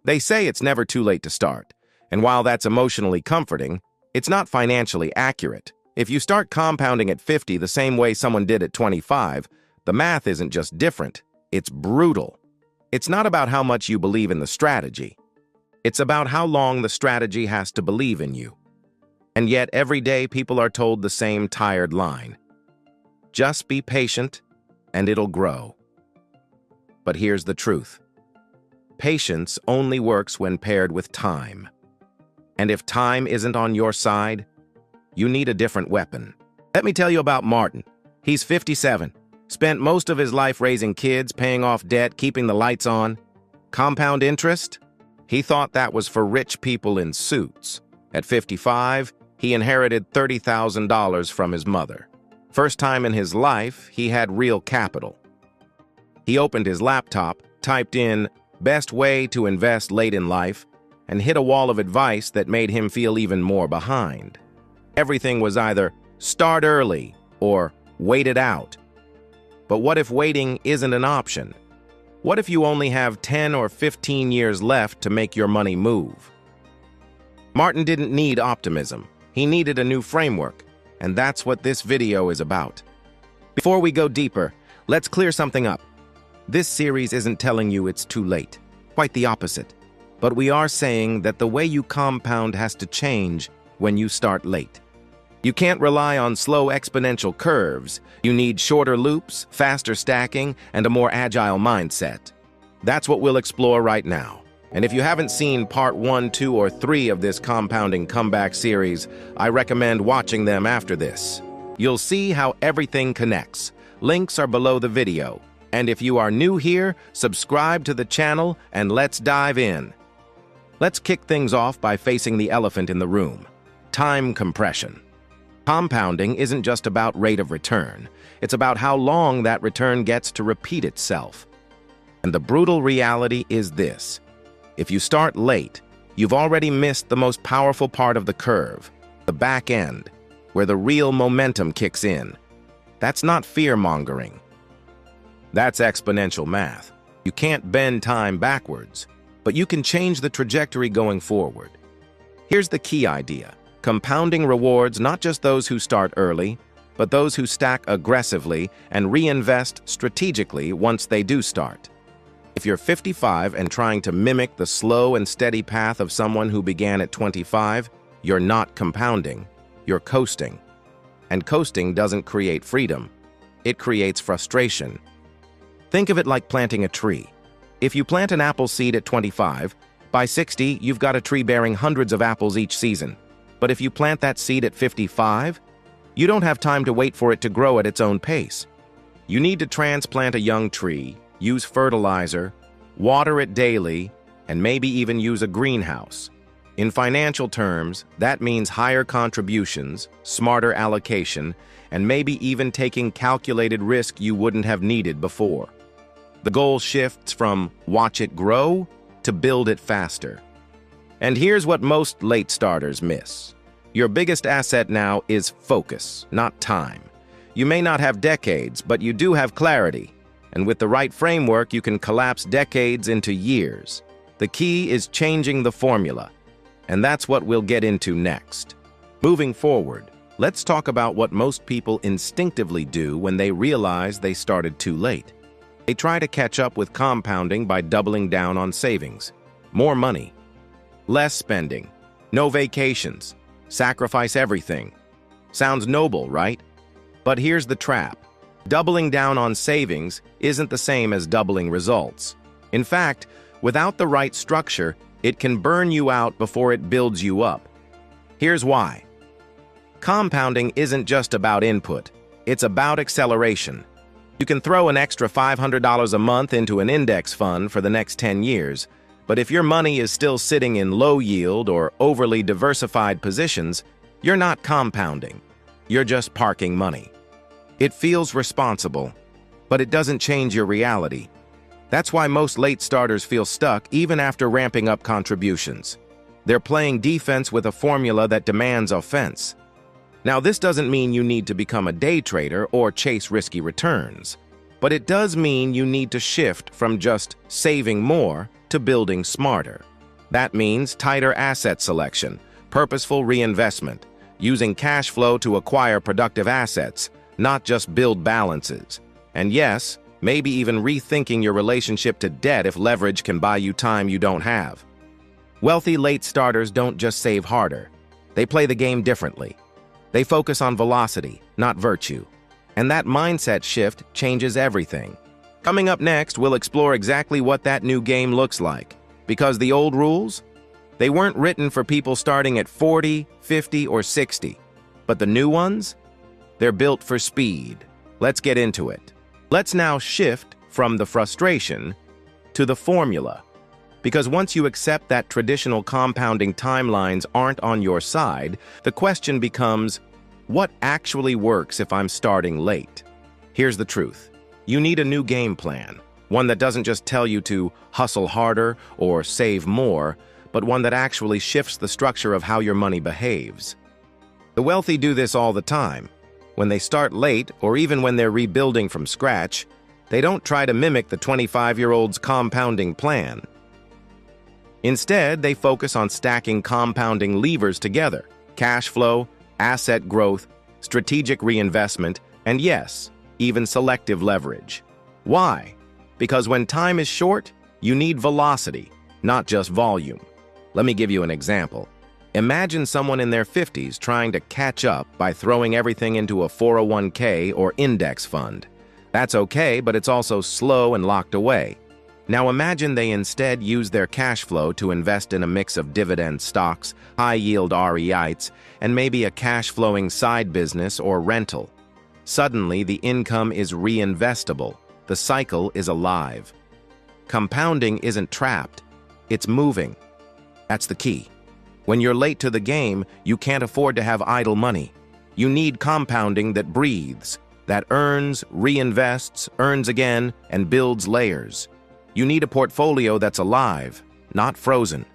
They say it's never too late to start, and while that's emotionally comforting, it's not financially accurate. If you start compounding at 50 the same way someone did at 25, the math isn't just different, it's brutal. It's not about how much you believe in the strategy. It's about how long the strategy has to believe in you. And yet every day people are told the same tired line. Just be patient, and it'll grow. But here's the truth. Patience only works when paired with time. And if time isn't on your side, you need a different weapon. Let me tell you about Martin. He's 57, spent most of his life raising kids, paying off debt, keeping the lights on. Compound interest? He thought that was for rich people in suits. At 55, he inherited $30,000 from his mother. First time in his life, he had real capital. He opened his laptop, typed in "best way to invest late in life," and hit a wall of advice that made him feel even more behind. Everything was either start early or wait it out. But what if waiting isn't an option? What if you only have 10 or 15 years left to make your money move? Martin didn't need optimism. He needed a new framework, and that's what this video is about. Before we go deeper, let's clear something up. This series isn't telling you it's too late. Quite the opposite. But we are saying that the way you compound has to change when you start late. You can't rely on slow exponential curves. You need shorter loops, faster stacking, and a more agile mindset. That's what we'll explore right now. And if you haven't seen part 1, 2, or 3 of this compounding comeback series, I recommend watching them after this. You'll see how everything connects. Links are below the video. And if you are new here, subscribe to the channel and let's dive in. Let's kick things off by facing the elephant in the room: time compression. Compounding isn't just about rate of return. It's about how long that return gets to repeat itself. And the brutal reality is this: if you start late, you've already missed the most powerful part of the curve, the back end, where the real momentum kicks in. That's not fear-mongering. That's exponential math. You can't bend time backwards, but you can change the trajectory going forward. Here's the key idea. Compounding rewards not just those who start early, but those who stack aggressively and reinvest strategically once they do start. If you're 55 and trying to mimic the slow and steady path of someone who began at 25, you're not compounding, you're coasting. And coasting doesn't create freedom. It creates frustration. Think of it like planting a tree. If you plant an apple seed at 25, by 60, you've got a tree bearing hundreds of apples each season. But if you plant that seed at 55, you don't have time to wait for it to grow at its own pace. You need to transplant a young tree, use fertilizer, water it daily, and maybe even use a greenhouse. In financial terms, that means higher contributions, smarter allocation, and maybe even taking calculated risk you wouldn't have needed before. The goal shifts from watch it grow to build it faster. And here's what most late starters miss. Your biggest asset now is focus, not time. You may not have decades, but you do have clarity. And with the right framework, you can collapse decades into years. The key is changing the formula. And that's what we'll get into next. Moving forward, let's talk about what most people instinctively do when they realize they started too late. They try to catch up with compounding by doubling down on savings. More money. Less spending. No vacations. Sacrifice everything. Sounds noble, right? But here's the trap. Doubling down on savings isn't the same as doubling results. In fact, without the right structure, it can burn you out before it builds you up. Here's why. Compounding isn't just about input. It's about acceleration. You can throw an extra $500 a month into an index fund for the next 10 years, but if your money is still sitting in low-yield or overly diversified positions, you're not compounding. You're just parking money. It feels responsible, but it doesn't change your reality. That's why most late starters feel stuck even after ramping up contributions. They're playing defense with a formula that demands offense. Now, this doesn't mean you need to become a day trader or chase risky returns. but it does mean you need to shift from just saving more to building smarter. That means tighter asset selection, purposeful reinvestment, using cash flow to acquire productive assets, not just build balances. And yes, maybe even rethinking your relationship to debt if leverage can buy you time you don't have. Wealthy late starters don't just save harder. They play the game differently. They focus on velocity, not virtue. And that mindset shift changes everything. Coming up next, we'll explore exactly what that new game looks like. Because the old rules, they weren't written for people starting at 40, 50, or 60. But the new ones? They're built for speed. Let's get into it. Let's now shift from the frustration to the formula. Because once you accept that traditional compounding timelines aren't on your side, the question becomes, what actually works if I'm starting late? Here's the truth. You need a new game plan, one that doesn't just tell you to hustle harder or save more, but one that actually shifts the structure of how your money behaves. The wealthy do this all the time. When they start late, or even when they're rebuilding from scratch, they don't try to mimic the 25-year-old's compounding plan. Instead, they focus on stacking compounding levers together: cash flow, asset growth, strategic reinvestment, and yes, even selective leverage. Why? Because when time is short, you need velocity, not just volume. Let me give you an example. Imagine someone in their 50s trying to catch up by throwing everything into a 401k or index fund. That's okay, but it's also slow and locked away. Now imagine they instead use their cash flow to invest in a mix of dividend stocks, high-yield REITs, and maybe a cash-flowing side business or rental. Suddenly, the income is reinvestable. The cycle is alive. Compounding isn't trapped. It's moving. That's the key. When you're late to the game, you can't afford to have idle money. You need compounding that breathes, that earns, reinvests, earns again, and builds layers. You need a portfolio that's alive, not frozen.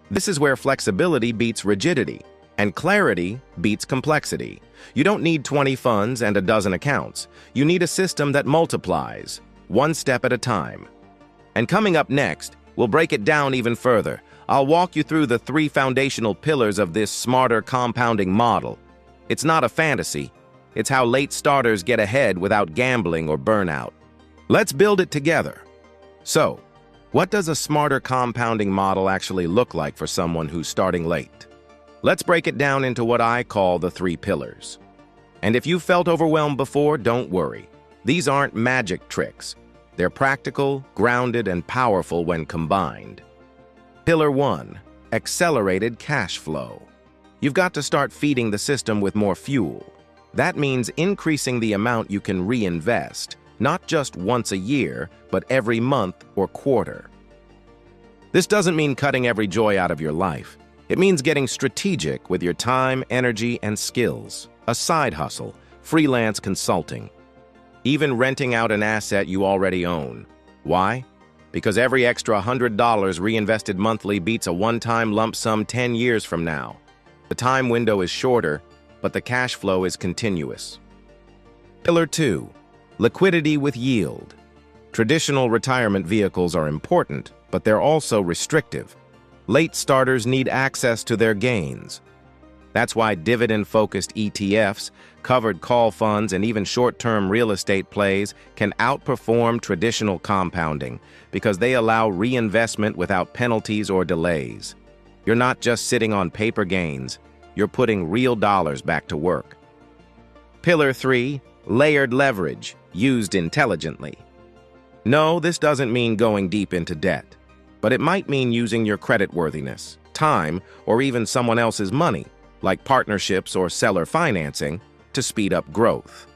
This is where flexibility beats rigidity, and clarity beats complexity. You don't need 20 funds and a dozen accounts. You need a system that multiplies, one step at a time. And coming up next, we'll break it down even further. I'll walk you through the 3 foundational pillars of this smarter compounding model. It's not a fantasy. It's how late starters get ahead without gambling or burnout. Let's build it together. So, what does a smarter compounding model actually look like for someone who's starting late? Let's break it down into what I call the 3 pillars. And if you've felt overwhelmed before, don't worry. These aren't magic tricks. They're practical, grounded, and powerful when combined. Pillar 1, accelerated cash flow. You've got to start feeding the system with more fuel. That means increasing the amount you can reinvest, not just once a year, but every month or quarter. This doesn't mean cutting every joy out of your life. It means getting strategic with your time, energy, and skills. A side hustle, freelance consulting, even renting out an asset you already own. Why? Because every extra $100 reinvested monthly beats a one-time lump sum 10 years from now. The time window is shorter, but the cash flow is continuous. Pillar 2, liquidity with yield. Traditional retirement vehicles are important, but they're also restrictive. Late starters need access to their gains. That's why dividend-focused ETFs, covered call funds, and even short-term real estate plays can outperform traditional compounding because they allow reinvestment without penalties or delays. You're not just sitting on paper gains, you're putting real dollars back to work. Pillar 3, layered leverage, used intelligently. No, this doesn't mean going deep into debt, but it might mean using your creditworthiness, time, or even someone else's money, like partnerships or seller financing, to speed up growth.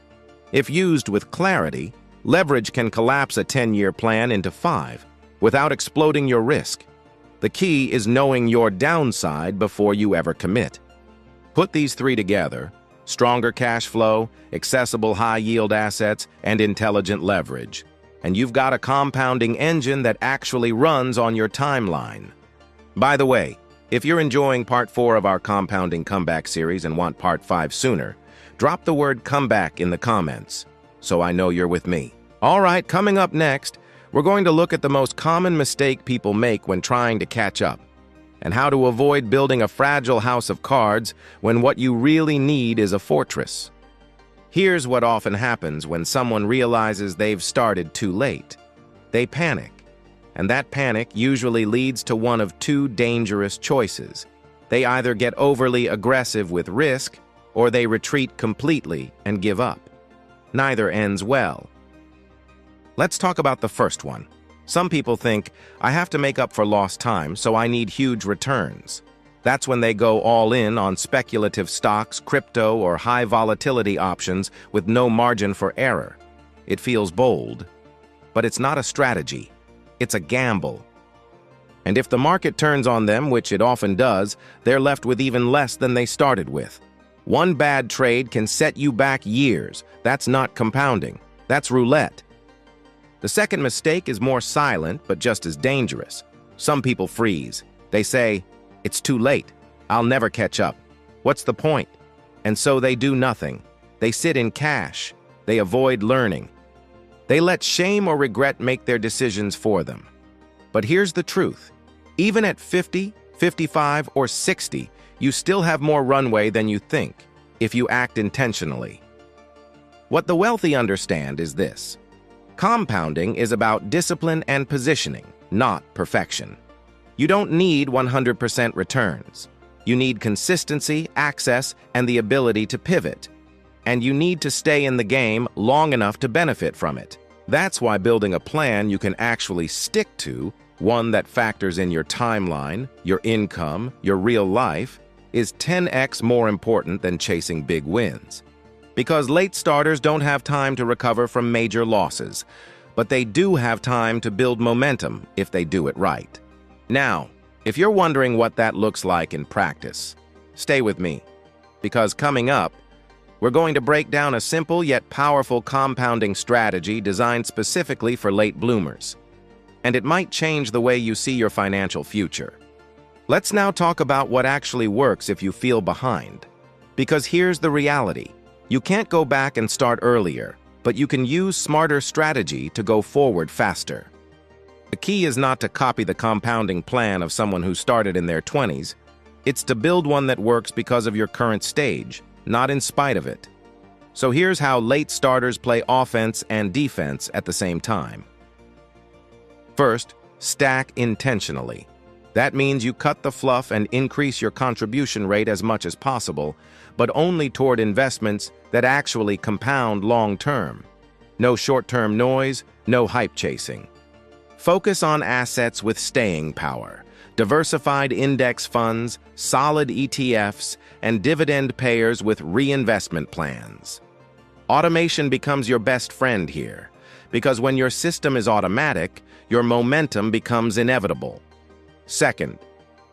If used with clarity, leverage can collapse a 10-year plan into 5 without exploding your risk. The key is knowing your downside before you ever commit. Put these 3 together: stronger cash flow, accessible high-yield assets, and intelligent leverage, and you've got a compounding engine that actually runs on your timeline. By the way, if you're enjoying Part 4 of our Compounding Comeback series and want Part 5 sooner, drop the word comeback in the comments so I know you're with me. All right, coming up next, we're going to look at the most common mistake people make when trying to catch up, and how to avoid building a fragile house of cards when what you really need is a fortress. Here's what often happens when someone realizes they've started too late. They panic, and that panic usually leads to one of two dangerous choices. They either get overly aggressive with risk, or they retreat completely and give up. Neither ends well. Let's talk about the first one. Some people think, I have to make up for lost time, so I need huge returns. That's when they go all in on speculative stocks, crypto, or high volatility options with no margin for error. It feels bold, but it's not a strategy. It's a gamble. And if the market turns on them, which it often does, they're left with even less than they started with. One bad trade can set you back years. That's not compounding. That's roulette. The second mistake is more silent, but just as dangerous. Some people freeze. They say, it's too late. I'll never catch up. What's the point? And so they do nothing. They sit in cash. They avoid learning. They let shame or regret make their decisions for them. But here's the truth. Even at 50, 55, or 60, you still have more runway than you think, if you act intentionally. What the wealthy understand is this. Compounding is about discipline and positioning, not perfection. You don't need 100% returns. You need consistency, access, and the ability to pivot. And you need to stay in the game long enough to benefit from it. That's why building a plan you can actually stick to, one that factors in your timeline, your income, your real life, is 10x more important than chasing big wins. Because late starters don't have time to recover from major losses, but they do have time to build momentum if they do it right. Now, if you're wondering what that looks like in practice, stay with me, because coming up, we're going to break down a simple yet powerful compounding strategy designed specifically for late bloomers. And it might change the way you see your financial future. Let's now talk about what actually works if you feel behind. Because here's the reality. You can't go back and start earlier, but you can use smarter strategy to go forward faster. The key is not to copy the compounding plan of someone who started in their 20s. It's to build one that works because of your current stage, not in spite of it. So here's how late starters play offense and defense at the same time. First, stack intentionally. That means you cut the fluff and increase your contribution rate as much as possible, but only toward investments that actually compound long-term. No short-term noise, no hype chasing. Focus on assets with staying power, diversified index funds, solid ETFs, and dividend payers with reinvestment plans. Automation becomes your best friend here, because when your system is automatic, your momentum becomes inevitable. Second,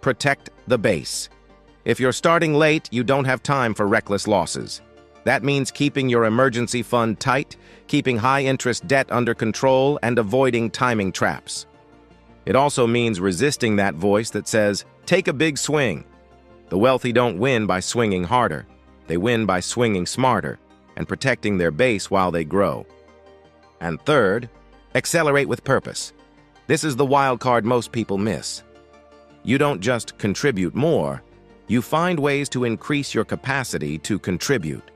protect the base. If you're starting late, you don't have time for reckless losses. That means keeping your emergency fund tight, keeping high-interest debt under control, and avoiding timing traps. It also means resisting that voice that says, take a big swing. The wealthy don't win by swinging harder. They win by swinging smarter and protecting their base while they grow. And third, accelerate with purpose. This is the wild card most people miss. You don't just contribute more, you find ways to increase your capacity to contribute.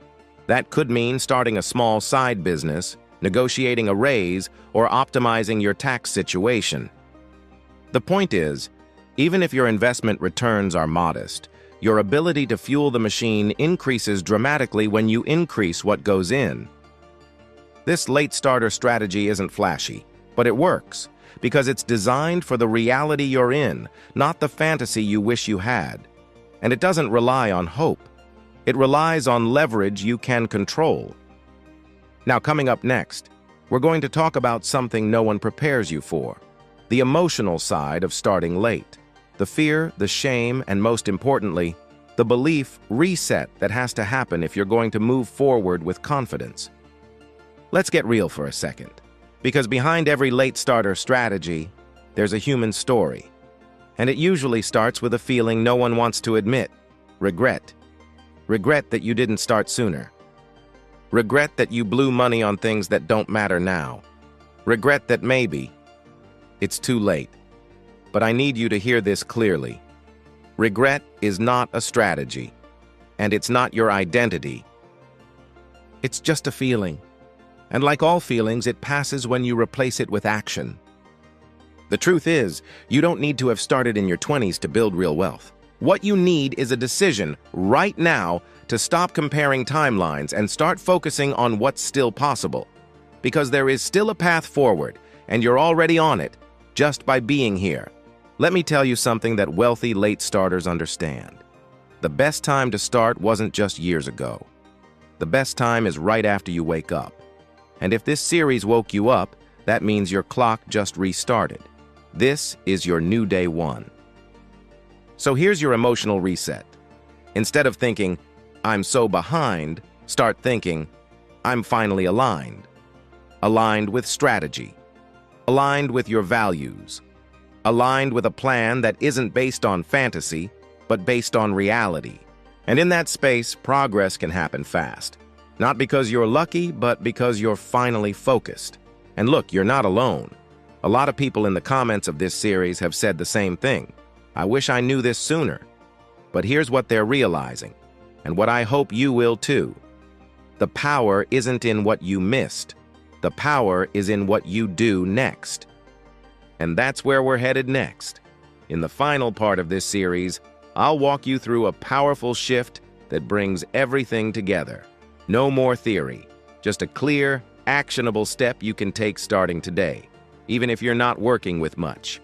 That could mean starting a small side business, negotiating a raise, or optimizing your tax situation. The point is, even if your investment returns are modest, your ability to fuel the machine increases dramatically when you increase what goes in. This late starter strategy isn't flashy, but it works because it's designed for the reality you're in, not the fantasy you wish you had. And it doesn't rely on hope. It relies on leverage you can control. Now, coming up next, we're going to talk about something no one prepares you for: the emotional side of starting late. The fear, the shame, and most importantly, the belief reset that has to happen if you're going to move forward with confidence. Let's get real for a second, because behind every late starter strategy, there's a human story. And it usually starts with a feeling no one wants to admit: regret. Regret that you didn't start sooner. Regret that you blew money on things that don't matter now. Regret that maybe it's too late. But I need you to hear this clearly. Regret is not a strategy, and it's not your identity. It's just a feeling. And like all feelings, it passes when you replace it with action. The truth is, you don't need to have started in your 20s to build real wealth. What you need is a decision right now to stop comparing timelines and start focusing on what's still possible. Because there is still a path forward, and you're already on it, just by being here. Let me tell you something that wealthy late starters understand. The best time to start wasn't just years ago. The best time is right after you wake up. And if this series woke you up, that means your clock just restarted. This is your new day one. So here's your emotional reset. Instead of thinking, I'm so behind, start thinking, I'm finally aligned. Aligned with strategy. Aligned with your values. Aligned with a plan that isn't based on fantasy, but based on reality. And in that space, progress can happen fast. Not because you're lucky, but because you're finally focused. And look, you're not alone. A lot of people in the comments of this series have said the same thing. I wish I knew this sooner. But here's what they're realizing, and what I hope you will too. The power isn't in what you missed. The power is in what you do next. And that's where we're headed next. In the final part of this series, I'll walk you through a powerful shift that brings everything together. No more theory, just a clear, actionable step you can take starting today, even if you're not working with much.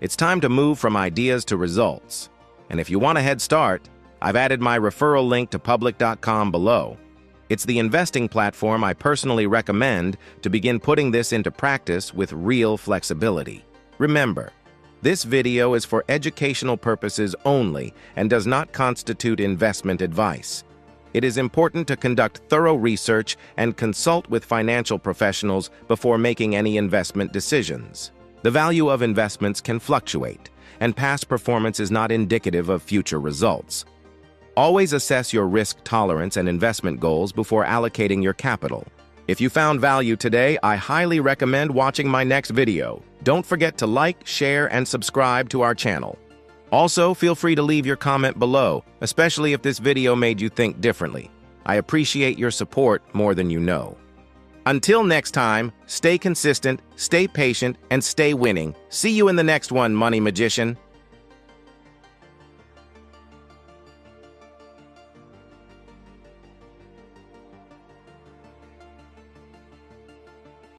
It's time to move from ideas to results. And if you want a head start, I've added my referral link to public.com below. It's the investing platform I personally recommend to begin putting this into practice with real flexibility. Remember, this video is for educational purposes only and does not constitute investment advice. It is important to conduct thorough research and consult with financial professionals before making any investment decisions. The value of investments can fluctuate, and past performance is not indicative of future results. Always assess your risk tolerance and investment goals before allocating your capital. If you found value today, I highly recommend watching my next video. Don't forget to like, share, and subscribe to our channel. Also, feel free to leave your comment below, especially if this video made you think differently. I appreciate your support more than you know. Until next time, stay consistent, stay patient, and stay winning. See you in the next one, Money Magician.